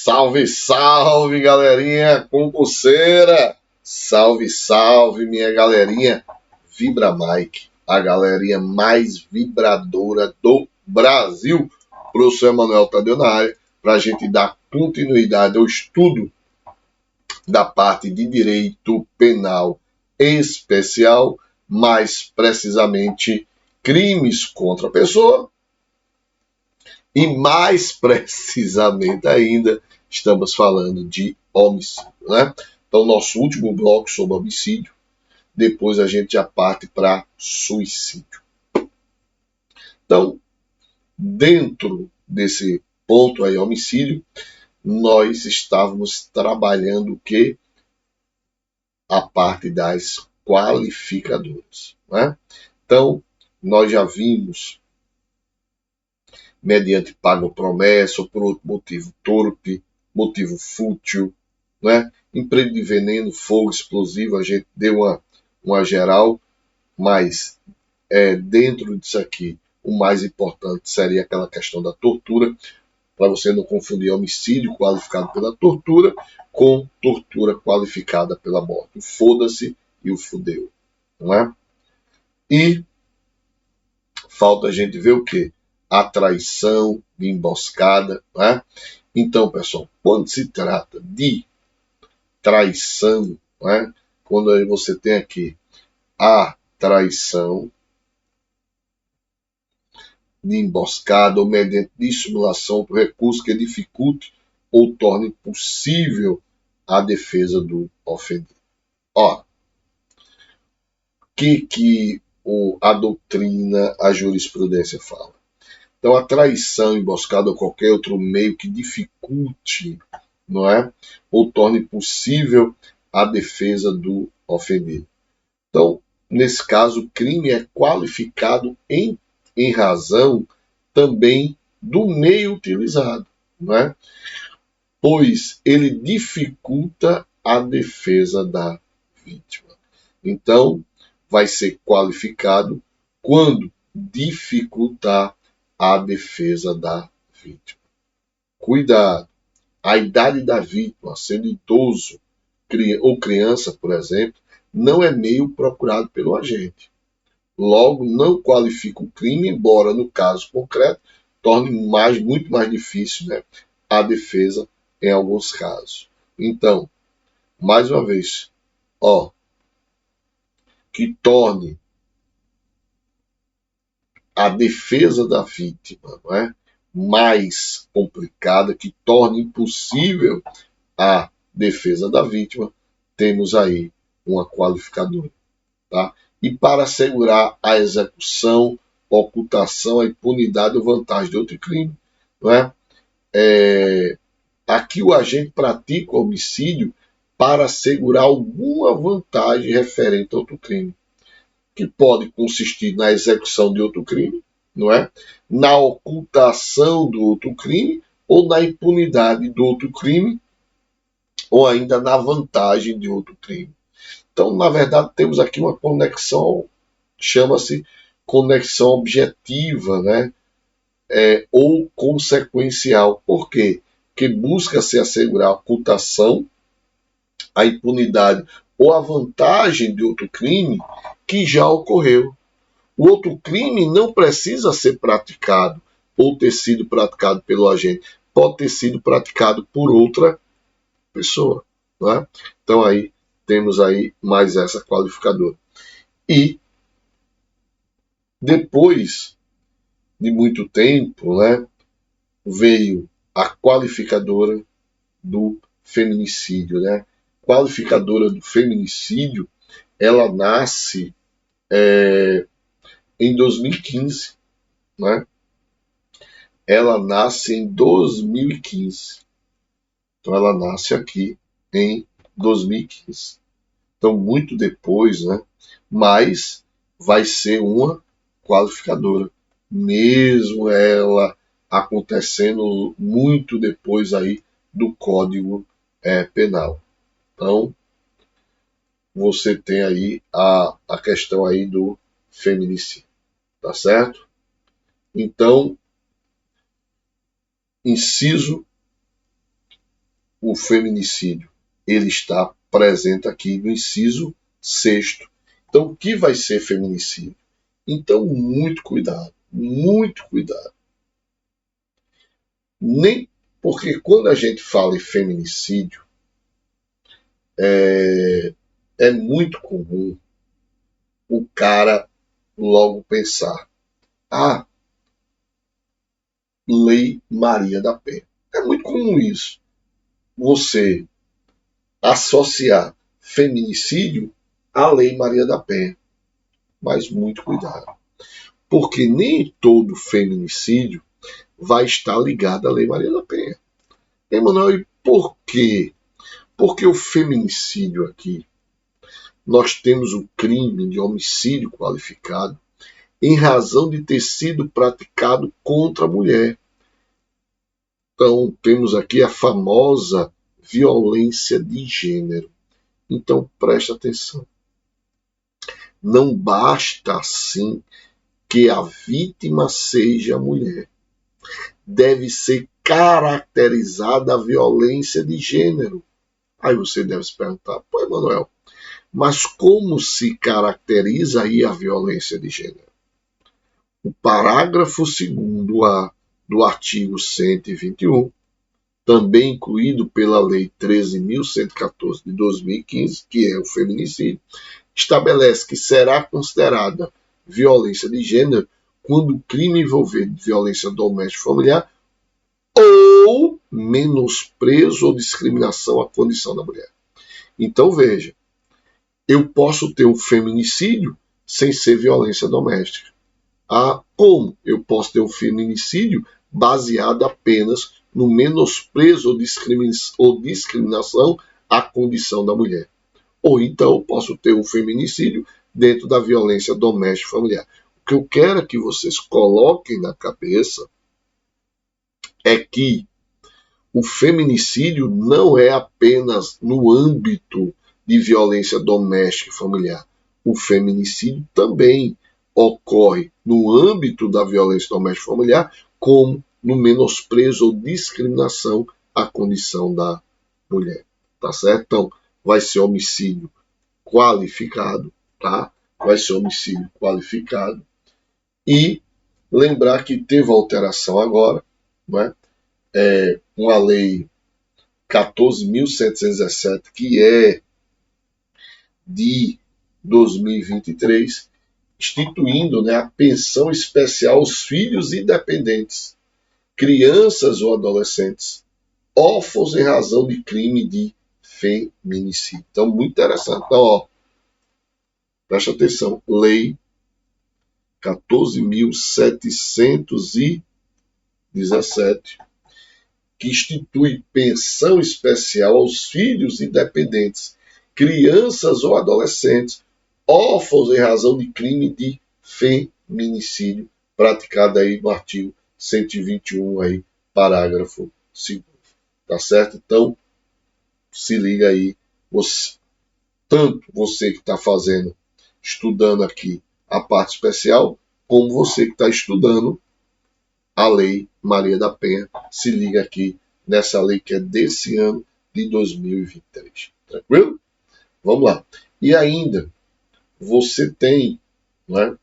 Salve, salve, galerinha concurseira! Salve, salve, minha galerinha Vibra Mike, a galerinha mais vibradora do Brasil. Professor Emanuel Tadeu na área, para a gente dar continuidade ao estudo da parte de direito penal especial, mais precisamente crimes contra a pessoa. E mais precisamente ainda, estamos falando de homicídio, né? Então, nosso último bloco sobre homicídio, depois a gente já parte para suicídio. Então, dentro desse ponto aí, homicídio, nós estávamos trabalhando o quê? A parte das qualificadoras, né? Então, nós já vimos mediante pago promessa ou por outro motivo torpe, motivo fútil, né? Emprego de veneno, fogo explosivo, a gente deu uma geral, mas dentro disso aqui, o mais importante seria aquela questão da tortura, para você não confundir homicídio qualificado pela tortura com tortura qualificada pela morte. O foda-se e o fudeu, não é? E falta a gente ver o quê? A traição, de emboscada, né? Então, pessoal, quando se trata de traição, né? Quando aí você tem aqui a traição de emboscada ou mediante dissimulação por recurso que dificulte ou torne possível a defesa do ofendido. Ó, que a doutrina, a jurisprudência fala? Então, a traição, emboscada ou qualquer outro meio que dificulte, não é? Ou torne possível a defesa do ofendido. Então, nesse caso, o crime é qualificado em razão também do meio utilizado, não é? Pois ele dificulta a defesa da vítima. Então, vai ser qualificado quando dificultar a defesa da vítima. Cuidado! A idade da vítima, sendo idoso ou criança, por exemplo, não é meio procurado pelo agente. Logo, não qualifica o crime, embora, no caso concreto, torne muito mais difícil, né, a defesa em alguns casos. Então, mais uma vez, que torne a defesa da vítima, não é, mais complicada, que torne impossível a defesa da vítima, temos aí uma qualificadora. Tá? E para assegurar a execução, ocultação, a impunidade ou vantagem de outro crime, não é? Aqui o agente pratica o homicídio para assegurar alguma vantagem referente a outro crime, que pode consistir na execução de outro crime, não é? Na ocultação do outro crime ou na impunidade do outro crime, ou ainda na vantagem de outro crime. Então, na verdade, temos aqui uma conexão, chama-se conexão objetiva, né? Ou consequencial. Por quê? Porque busca-se assegurar a ocultação, a impunidade ou a vantagem de outro crime que já ocorreu. O outro crime não precisa ser praticado ou ter sido praticado pelo agente. Pode ter sido praticado por outra pessoa. Não é? Então, aí temos aí mais essa qualificadora. E depois de muito tempo, né, veio a qualificadora do feminicídio, né? Qualificadora do feminicídio, ela nasce em 2015, né? Ela nasce em 2015. Então ela nasce aqui em 2015. Então muito depois, né? Mas vai ser uma qualificadora, mesmo ela acontecendo muito depois aí do Código Penal. Então, você tem aí a questão aí do feminicídio, tá certo? Então, inciso o feminicídio ele está presente aqui no inciso 6º. Então, o que vai ser feminicídio? Então, muito cuidado, muito cuidado. Nem porque quando a gente fala em feminicídio, é muito comum o cara logo pensar: ah, Lei Maria da Penha. É muito comum isso. Você associar feminicídio à Lei Maria da Penha. Mas muito cuidado. Porque nem todo feminicídio vai estar ligado à Lei Maria da Penha. Emanuel, e por quê? Porque o feminicídio aqui, nós temos o crime de homicídio qualificado em razão de ter sido praticado contra a mulher. Então, temos aqui a famosa violência de gênero. Então, preste atenção. Não basta, assim, que a vítima seja mulher. Deve ser caracterizada a violência de gênero. Aí você deve se perguntar: pô, Emanuel, mas como se caracteriza aí a violência de gênero? O parágrafo 2º do artigo 121, também incluído pela Lei 13.114 de 2015, que é o feminicídio, estabelece que será considerada violência de gênero quando o crime envolver violência doméstica familiar ou menosprezo ou discriminação à condição da mulher. Então, veja, eu posso ter um feminicídio sem ser violência doméstica. Como eu posso ter um feminicídio baseado apenas no menosprezo ou discriminação à condição da mulher? Ou então eu posso ter um feminicídio dentro da violência doméstica familiar. O que eu quero é que vocês coloquem na cabeça é que o feminicídio não é apenas no âmbito de violência doméstica e familiar. O feminicídio também ocorre no âmbito da violência doméstica e familiar, como no menosprezo ou discriminação à condição da mulher. Tá certo? Então, vai ser homicídio qualificado, tá? Vai ser homicídio qualificado. E lembrar que teve alteração agora, não é? Com a lei 14.717, que é de 2023, instituindo, né, a pensão especial aos filhos independentes, crianças ou adolescentes, órfãos em razão de crime de feminicídio. Então, muito interessante. Então, preste atenção, lei 14.717, que institui pensão especial aos filhos independentes, crianças ou adolescentes, órfãos em razão de crime de feminicídio, praticado aí no artigo 121, aí, parágrafo 2º. Tá certo? Então, se liga aí, tanto você que está estudando aqui a parte especial, como você que está estudando a Lei Maria da Penha, se liga aqui nessa lei que é desse ano de 2023. Tranquilo? Vamos lá. E ainda você tem, né?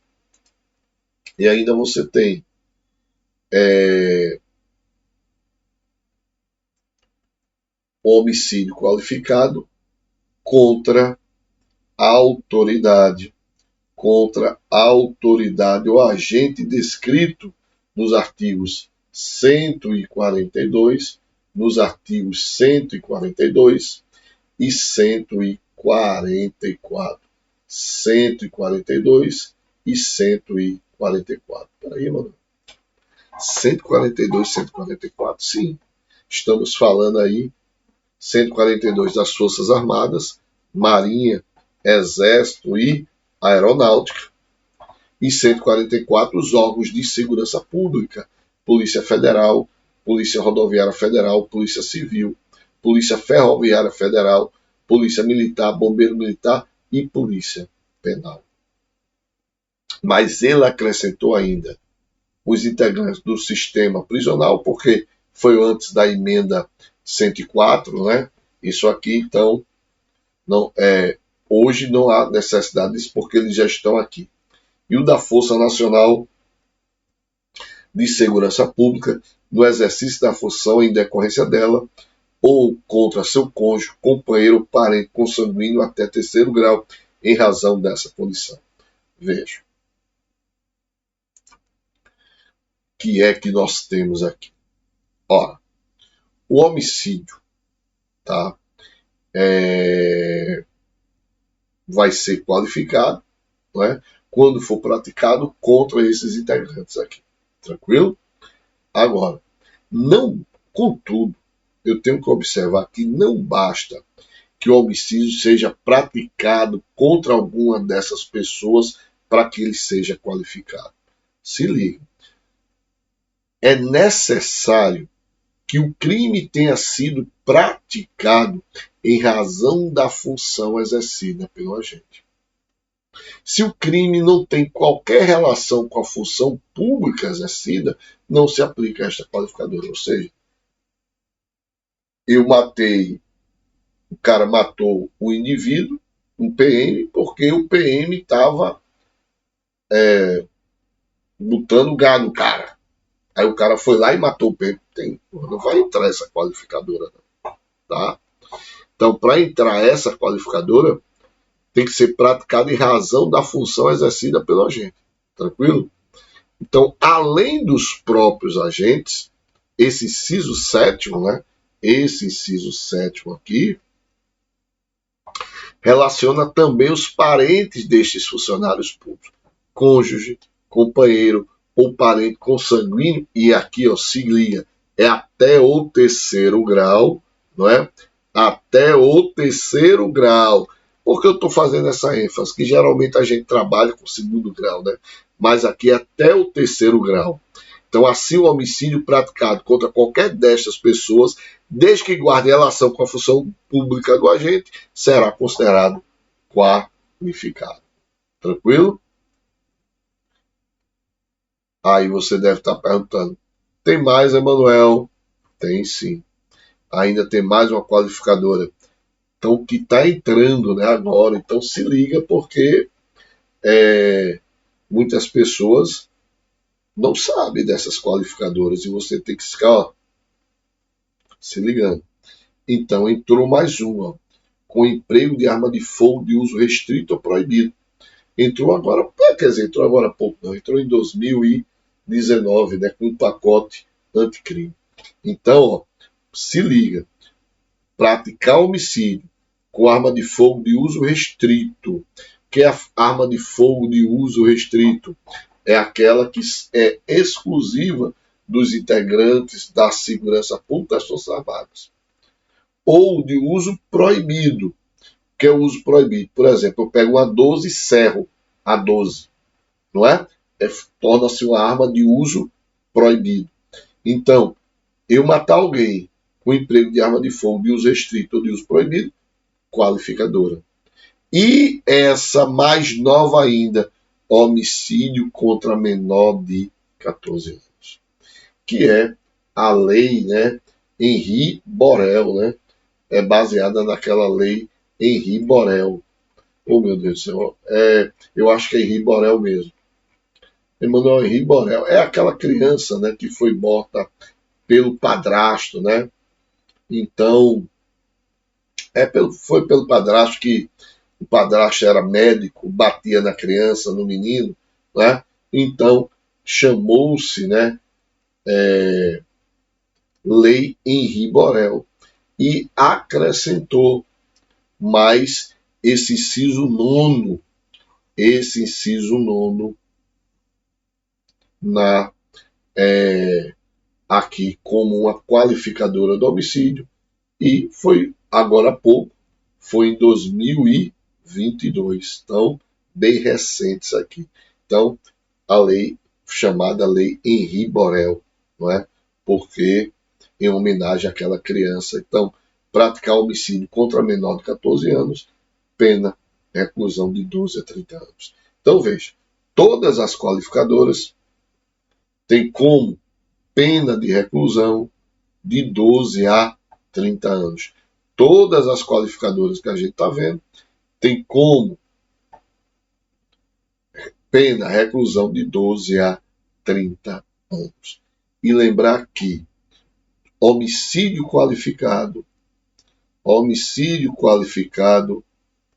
E ainda você tem o homicídio qualificado contra a autoridade, ou agente descrito nos artigos 142, nos artigos 142 e 144. 142 e 144. Peraí, mano. 142 e 144, sim. Estamos falando aí 142 das Forças Armadas, Marinha, Exército e Aeronáutica. E 144 os órgãos de segurança pública, Polícia Federal, Polícia Rodoviária Federal, Polícia Civil, Polícia Ferroviária Federal, Polícia Militar, Bombeiro Militar e Polícia Penal. Mas ele acrescentou ainda os integrantes do sistema prisional, porque foi antes da emenda 104, né? Isso aqui, então, não, hoje não há necessidade disso, porque eles já estão aqui. E o da Força Nacional de Segurança Pública, no exercício da função em decorrência dela, ou contra seu cônjuge, companheiro ou parente consanguíneo até terceiro grau, em razão dessa condição. Veja. O que é que nós temos aqui? Ora, o homicídio, tá? Vai ser qualificado, não é? Quando for praticado contra esses integrantes aqui. Tranquilo? Agora, não, contudo, eu tenho que observar que não basta que o homicídio seja praticado contra alguma dessas pessoas para que ele seja qualificado. Se liga. É necessário que o crime tenha sido praticado em razão da função exercida pelo agente. Se o crime não tem qualquer relação com a função pública exercida, não se aplica esta qualificadora. Ou seja, o cara matou o indivíduo, um PM, porque o PM estava botando gado no cara. Aí o cara foi lá e matou o PM. Não vai entrar essa qualificadora, não. Tá? Então, para entrar essa qualificadora, tem que ser praticado em razão da função exercida pelo agente. Tranquilo? Então, além dos próprios agentes, esse inciso 7º, né? Esse inciso 7º aqui, relaciona também os parentes destes funcionários públicos. Cônjuge, companheiro ou parente consanguíneo, e aqui, ó, se liga, é até o terceiro grau, não é? Até o terceiro grau. Por que eu estou fazendo essa ênfase? Que geralmente a gente trabalha com segundo grau, né? Mas aqui é até o terceiro grau. Então, assim, o homicídio praticado contra qualquer destas pessoas, desde que guarde relação com a função pública do agente, será considerado qualificado. Tranquilo? Aí você deve estar perguntando, tem mais, Emanuel? Tem sim. Ainda tem mais uma qualificadora. Então, o que está entrando, né, agora, então se liga, porque muitas pessoas não sabem dessas qualificadoras e você tem que ficar se ligando. Então, entrou mais uma, com emprego de arma de fogo de uso restrito ou proibido. Entrou agora, quer dizer, entrou agora há pouco, não, entrou em 2019, né, com um pacote anticrime. Então, ó, se liga, praticar homicídio com arma de fogo de uso restrito. Que é a arma de fogo de uso restrito? É aquela que é exclusiva dos integrantes da segurança pública das Forças Armadas. Ou de uso proibido. Que é o uso proibido? Por exemplo, eu pego uma 12 e serro a 12. Não é? Torna-se uma arma de uso proibido. Então, eu matar alguém com emprego de arma de fogo de uso restrito ou de uso proibido, qualificadora. E essa mais nova ainda, homicídio contra menor de 14 anos, que é a lei, né, Henri Borel, né, é baseada naquela lei Henri Borel. Oh, meu Deus do céu, eu acho que é Henri Borel mesmo. Emmanuel Henri Borel é aquela criança, né, que foi morta pelo padrasto, né? Então, foi pelo padrasto, que o padrasto era médico, batia na criança, no menino, né? Então, chamou-se, né, Lei Henri Borel, e acrescentou mais esse inciso 9, aqui como uma qualificadora do homicídio, e foi agora há pouco, foi em 2022, então bem recentes aqui. Então, a lei chamada Lei Henri Borel, não é? Porque em homenagem àquela criança. Então, praticar homicídio contra menor de 14 anos, pena reclusão de 12 a 30 anos. Então, veja, todas as qualificadoras têm como pena de reclusão de 12 a 30 anos. Todas as qualificadoras que a gente está vendo tem como pena reclusão de 12 a 30 anos. E lembrar que homicídio qualificado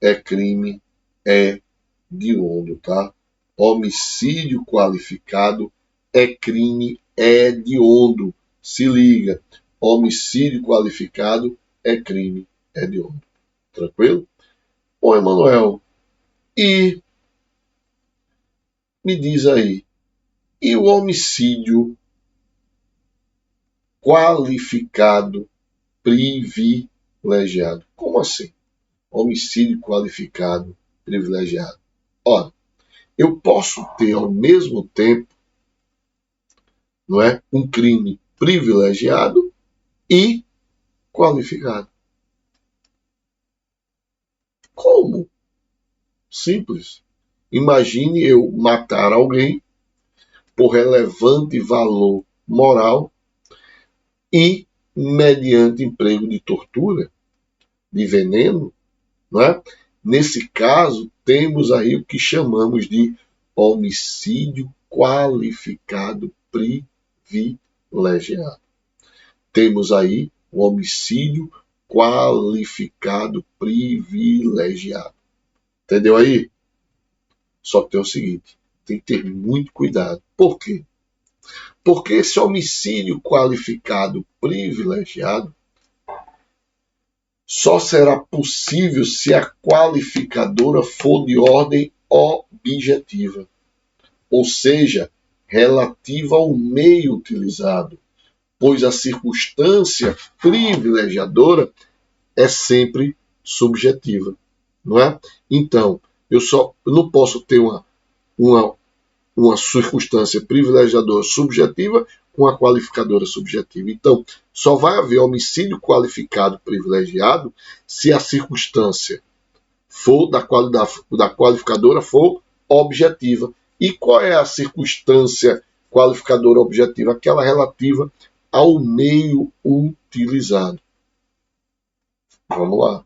é crime hediondo, tá? Homicídio qualificado é crime hediondo. Se liga, homicídio qualificado é crime hediondo. Tranquilo? Bom, Emanuel, e me diz aí, e o homicídio qualificado privilegiado? Como assim? Homicídio qualificado privilegiado. Ora, eu posso ter ao mesmo tempo, não é, um crime privilegiado e qualificado. Como? Simples. Imagine eu matar alguém por relevante valor moral e mediante emprego de tortura, de veneno, não é? Nesse caso, temos aí o que chamamos de homicídio qualificado privilegiado. Temos aí o homicídio qualificado privilegiado. Entendeu aí? Só que tem o seguinte, tem que ter muito cuidado. Por quê? Porque esse homicídio qualificado privilegiado só será possível se a qualificadora for de ordem objetiva, ou seja, relativa ao meio utilizado, pois a circunstância privilegiadora é sempre subjetiva, não é? Então, eu não posso ter uma circunstância privilegiadora subjetiva com a qualificadora subjetiva. Então, só vai haver homicídio qualificado privilegiado se a circunstância for da qualificadora for objetiva. E qual é a circunstância qualificadora objetiva? Aquela relativa ao meio utilizado. Vamos lá.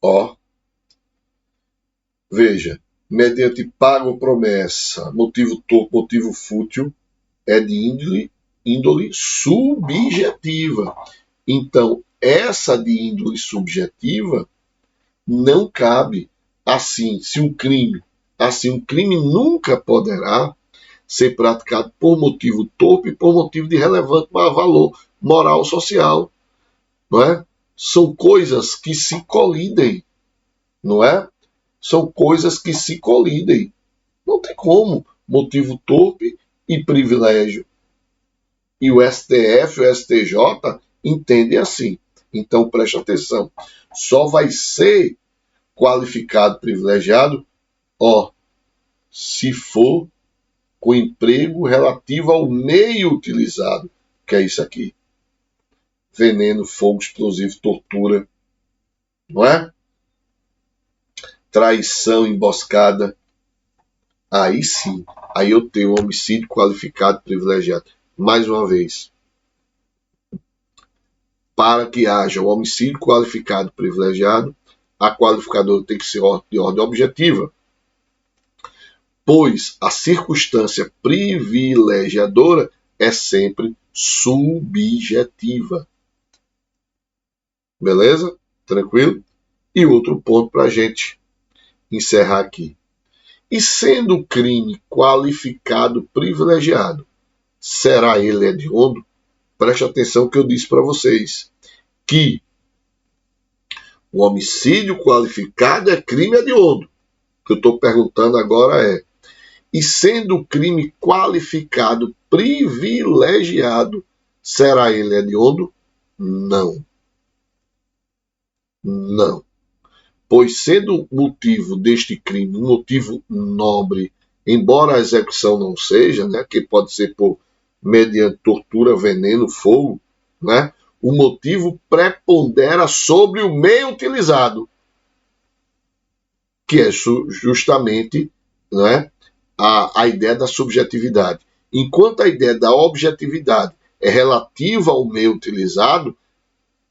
Ó, veja, mediante pago ou promessa, motivo torpe, motivo fútil, é de índole subjetiva. Então, essa de índole subjetiva não cabe. Assim, um crime nunca poderá ser praticado por motivo torpe e por motivo de relevante valor moral ou social, não é? São coisas que se colidem, não é? São coisas que se colidem. Não tem como motivo torpe e privilégio. E o STF, o STJ entendem assim. Então preste atenção. Só vai ser qualificado privilegiado, se for com emprego relativo ao meio utilizado, que é isso aqui. Veneno, fogo explosivo, tortura, não é? Traição, emboscada. Aí sim, aí eu tenho um homicídio qualificado privilegiado. Mais uma vez, para que haja o homicídio qualificado privilegiado, a qualificadora tem que ser de ordem objetiva, pois a circunstância privilegiadora é sempre subjetiva. Beleza? Tranquilo? E outro ponto para a gente encerrar aqui. E sendo o crime qualificado privilegiado, será ele hediondo? Preste atenção que eu disse para vocês que o homicídio qualificado é crime hediondo. O que eu estou perguntando agora é, e sendo o crime qualificado privilegiado, será ele hediondo? Não. Não. Pois sendo o motivo deste crime um motivo nobre, embora a execução não seja, né, que pode ser por mediante tortura, veneno, fogo, né, o motivo prepondera sobre o meio utilizado. que é justamente, não é, a ideia da subjetividade. Enquanto a ideia da objetividade é relativa ao meio utilizado,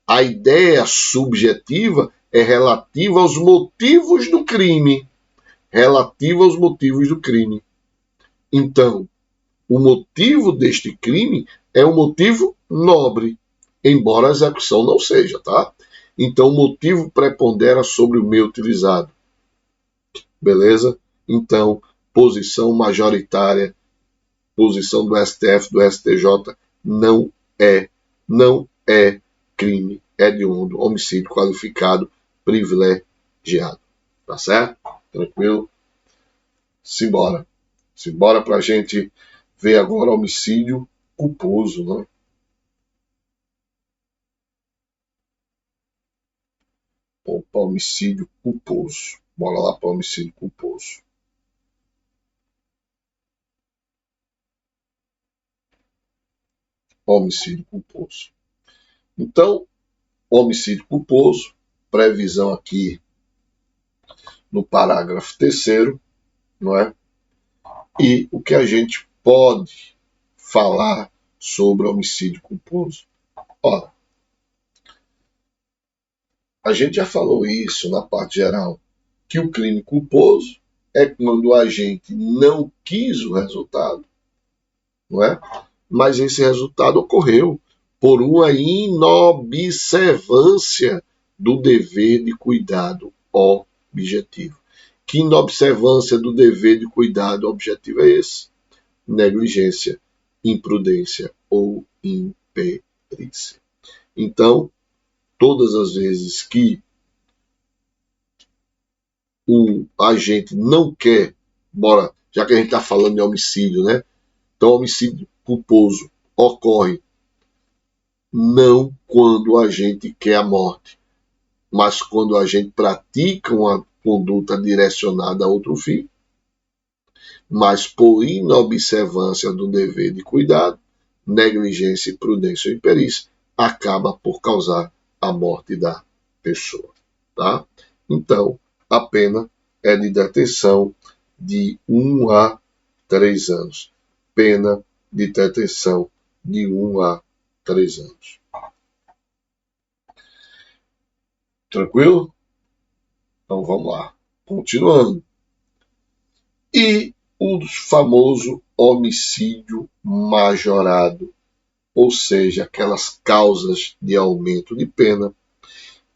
a ideia subjetiva é relativa aos motivos do crime. Relativa aos motivos do crime. Então, o motivo deste crime é um motivo nobre, embora a execução não seja, tá? Então, o motivo prepondera sobre o meio utilizado. Beleza? Então, posição majoritária, posição do STF, do STJ, não é crime hediondo, homicídio qualificado, privilegiado. Tá certo? Tranquilo? Simbora. Simbora pra gente ver agora homicídio culposo, né? Opa, homicídio culposo. Bora lá para homicídio culposo. Homicídio culposo. Então, homicídio culposo, previsão aqui no parágrafo 3º, não é? E o que a gente pode falar sobre homicídio culposo? Ora, a gente já falou isso na parte geral, que o crime culposo é quando o agente não quis o resultado, não é? Mas esse resultado ocorreu por uma inobservância do dever de cuidado objetivo. Que inobservância do dever de cuidado objetivo é esse? Negligência, imprudência ou imperícia. Então, todas as vezes que o agente não quer, já que a gente está falando de homicídio, né? Então, homicídio culposo ocorre não quando o agente quer a morte, mas quando o agente pratica uma conduta direcionada a outro fim, mas por inobservância do dever de cuidado, negligência, imprudência ou imperícia, acaba por causar a morte da pessoa. Tá? Então, a pena é de detenção de 1 a 3 anos. Pena de detenção de 1 a 3 anos. Tranquilo? Então vamos lá. Continuando. E o famoso homicídio majorado, ou seja, aquelas causas de aumento de pena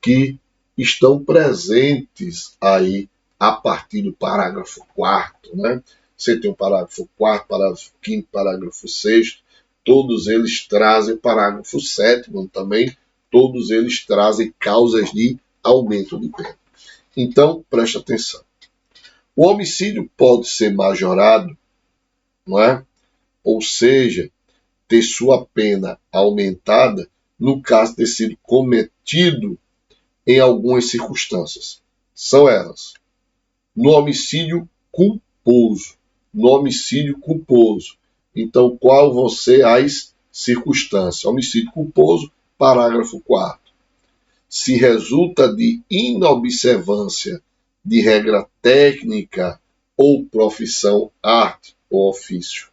que estão presentes aí a partir do parágrafo 4º, né? Você tem o parágrafo 4º, parágrafo 5º, parágrafo 6º, todos eles trazem o parágrafo 7º também, todos eles trazem causas de aumento de pena. Então, preste atenção. O homicídio pode ser majorado, não é? Ou seja, ter sua pena aumentada no caso de ter sido cometido em algumas circunstâncias. São elas: no homicídio culposo. No homicídio culposo. Então, qual vão ser as circunstâncias? Homicídio culposo, parágrafo 4º. Se resulta de inobservância de regra técnica ou profissão, arte ou ofício.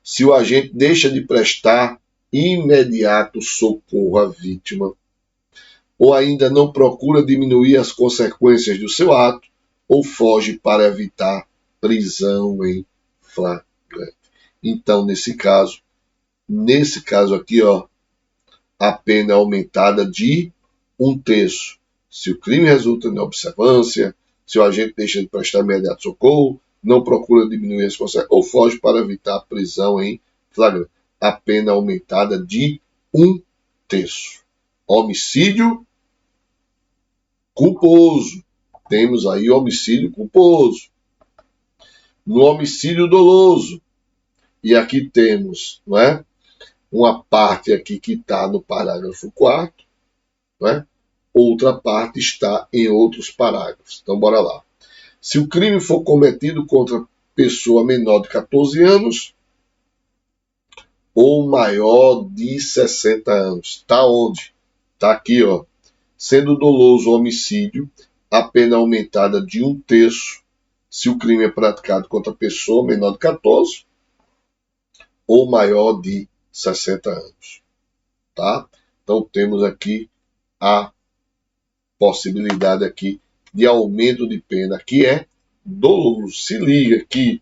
Se o agente deixa de prestar imediato socorro à vítima, ou ainda não procura diminuir as consequências do seu ato, ou foge para evitar prisão em flagrante. Então, nesse caso aqui, ó, a pena é aumentada de 1/3. Se o crime resulta em observância, se o agente deixa de prestar imediato socorro, não procura diminuir as consequências, ou foge para evitar prisão em flagrante. A pena é aumentada de 1/3. Homicídio culposo. Temos aí homicídio culposo. No homicídio doloso. E aqui temos, não é? Uma parte aqui que está no parágrafo 4º, não é? Outra parte está em outros parágrafos. Então, bora lá. Se o crime for cometido contra pessoa menor de 14 anos ou maior de 60 anos. Está onde? Está aqui, ó. Sendo doloso o homicídio, a pena aumentada de 1/3 se o crime é praticado contra pessoa menor de 14 ou maior de 60 anos. Tá? Então temos aqui a possibilidade aqui de aumento de pena, que é doloso. Se liga que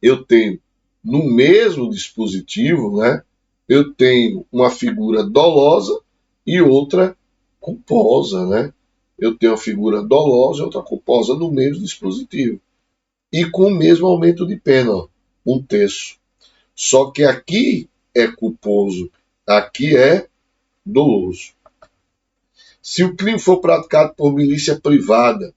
eu tenho no mesmo dispositivo, né, eu tenho uma figura dolosa e outra culposa, né? Eu tenho a figura dolosa e outra culposa no mesmo dispositivo. E com o mesmo aumento de pena, ó, 1/3. Só que aqui é culposo, aqui é doloso. Se o crime for praticado por milícia privada,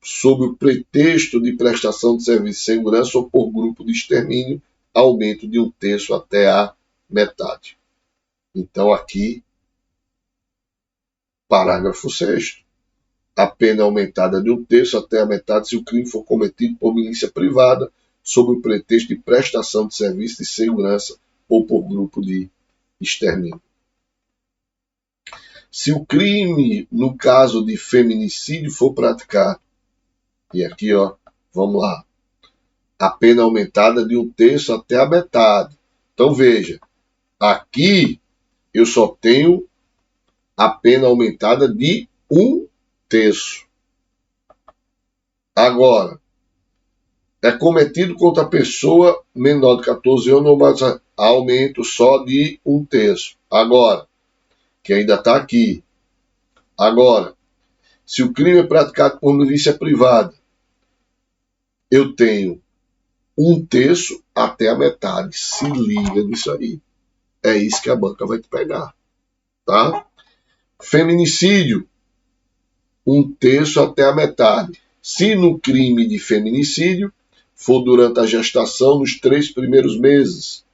sob o pretexto de prestação de serviço de segurança ou por grupo de extermínio, aumento de 1/3 até a metade. Então aqui, parágrafo 6º. A pena é aumentada de 1/3 até a metade se o crime for cometido por milícia privada, sob o pretexto de prestação de serviço de segurança ou por grupo de extermínio. Se o crime, no caso de feminicídio, for praticado, e aqui, ó, vamos lá, a pena aumentada de 1/3 até a metade. Então veja, aqui eu só tenho a pena aumentada de 1/3. Agora, é cometido contra a pessoa menor de 14 anos, mas aumento só de 1/3. Agora, que ainda está aqui. Agora, se o crime é praticado por milícia privada, eu tenho 1/3 até a metade. Se liga nisso aí. É isso que a banca vai te pegar. Tá? Feminicídio, 1/3 até a metade. Se no crime de feminicídio for durante a gestação nos 3 primeiros meses,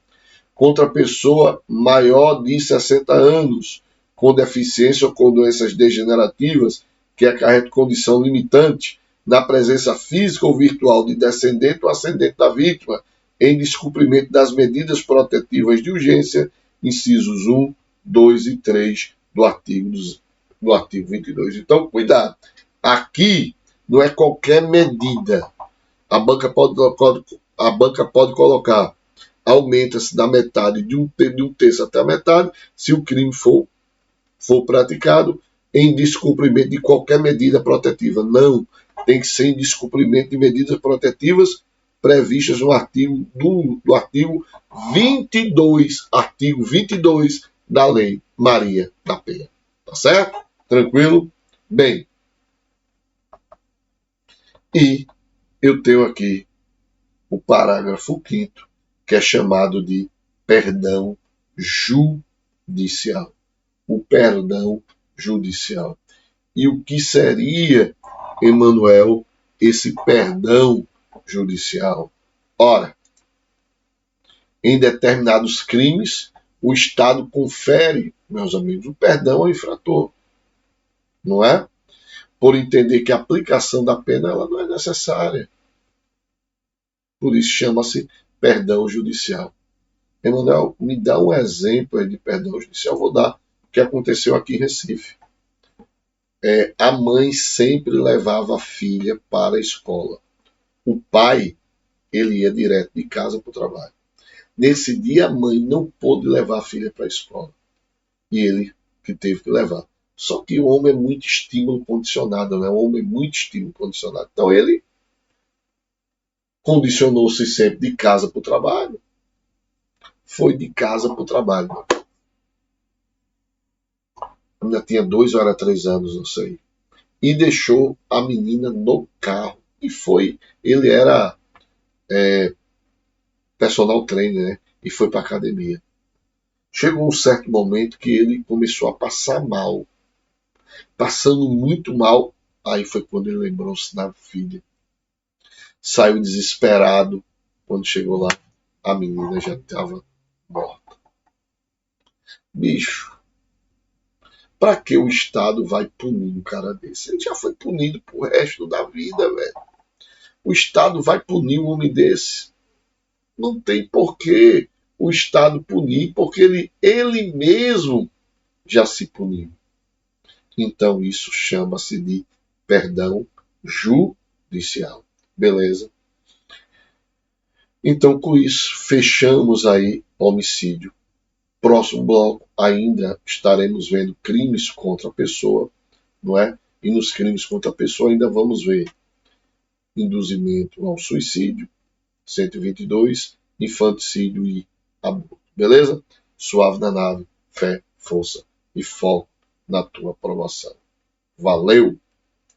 contra pessoa maior de 60 anos, com deficiência ou com doenças degenerativas, que acarretam condição limitante na presença física ou virtual de descendente ou ascendente da vítima, em descumprimento das medidas protetivas de urgência, incisos 1, 2 e 3 do artigo 22. Então, cuidado. Aqui não é qualquer medida. A banca pode colocar, aumenta-se da metade de 1/3 até a metade, se o crime for praticado em descumprimento de qualquer medida protetiva. Não, tem que ser em descumprimento de medidas protetivas previstas no artigo 22, artigo 22 da Lei Maria da Penha. Tá certo? Tranquilo? Bem, e eu tenho aqui o parágrafo 5º, que é chamado de perdão judicial. O perdão judicial. E o que seria, Emanuel, esse perdão judicial? Ora, em determinados crimes, o Estado confere, meus amigos, o perdão ao infrator. Não é? Por entender que a aplicação da pena ela não é necessária. Por isso chama-se perdão judicial. Emanuel, me dá um exemplo aí de perdão judicial. Vou dar o que aconteceu aqui em Recife. A mãe sempre levava a filha para a escola. O pai, ele ia direto de casa para o trabalho. Nesse dia, a mãe não pôde levar a filha para a escola. E ele que teve que levar. Só que o homem é muito estímulo condicionado, né? O homem é muito estímulo condicionado. Então ele condicionou-se sempre de casa para o trabalho. Foi de casa para o trabalho. Ainda tinha 2 ou 3 anos, não sei. E deixou a menina no carro. E foi. Ele era personal trainer, né? E foi para a academia. Chegou um certo momento que ele começou a passar mal. Passando muito mal. Aí foi quando ele lembrou-se da filha. Saiu desesperado. Quando chegou lá, a menina já estava morta. Bicho, para que o Estado vai punir um cara desse? Ele já foi punido pro resto da vida, velho. O Estado vai punir um homem desse? Não tem porquê o Estado punir, porque ele mesmo já se puniu. Então isso chama-se de perdão judicial. Beleza? Então, com isso, fechamos aí homicídio. Próximo bloco, ainda estaremos vendo crimes contra a pessoa, não é? E nos crimes contra a pessoa ainda vamos ver induzimento ao suicídio, 122, infanticídio e aborto. Beleza? Suave na nave, fé, força e foco na tua aprovação. Valeu!